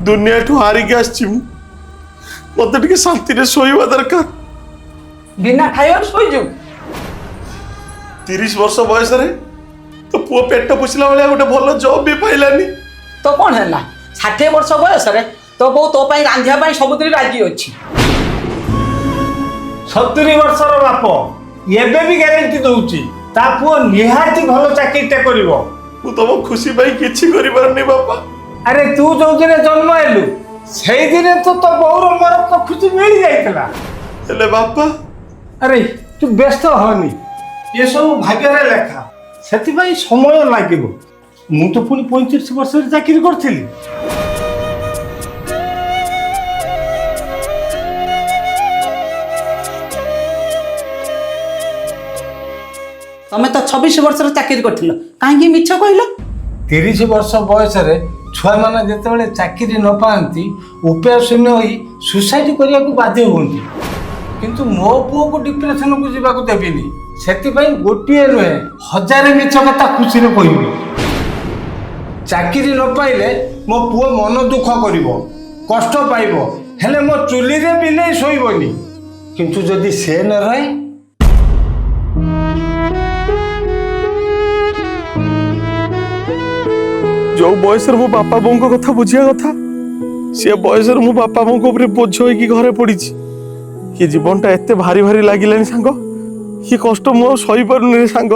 दुनिया ठू हारिकी आसछि मते टिके शांति रे सोइबा दरकार। बिना खाइबार सोई जो 30 वर्ष बयस रे तो पुओ पेट पुछला वाला गोटे भल जॉब भी पाइलानी। तो कौन है ना 60 वर्ष बयस रे तो बो तो पाई रांधिया पाई सबुतरी राजी अछि। 70 वर्षर बाप एबे भी ग्यारंटी दउची ता पुओ निहाती भल चाकरीटा करिवो। मु तुम खुशी पाई किछि करि पारनी बापा। अरे तू जो दिन जन्म हेलु सेई दिन तो बौर मोर तो खुशी मिल जाइतला। हेले बापा अरे तू व्यस्त होनी ये सब भाग्यर लेखा सेति भाई समय लागिबो। मु तो पुनी 35 वर्ष रे चाकरी करथिली। तमे तो 26 वर्ष रे चाकरी करथिलो काहे मिछ कहिलो। 30 वर्ष बयस रे छुआ माने जेतेबेले चाकरी न पाती उपाय शून्य होई सुसाइड करिया को बाध्य होंती। किंतु मो पुओ को डिप्रेशन को जीवा को देबिनी सेति भाई गोटिए नुहे हजार मिछ कथा खुशी रे कहिबी। चाकरी न पाइले मो पुओ मन दुख करिवो कष्ट पाइबो हेले मो चुली रे बिले सोइबोनी। किंतु जदि से न रहे जो बयस मो बापा बों को कथा बुझिया कथा सी बयस मो बापा बों को बोझ होगी घरे पड़ी। ये जीवनटा एते भारी भारी लगिलानी सांग ये कष्ट मु सही पारुनी रे सांग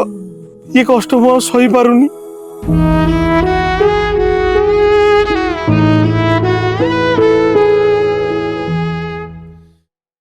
ये कष्ट मु सही पारुनी।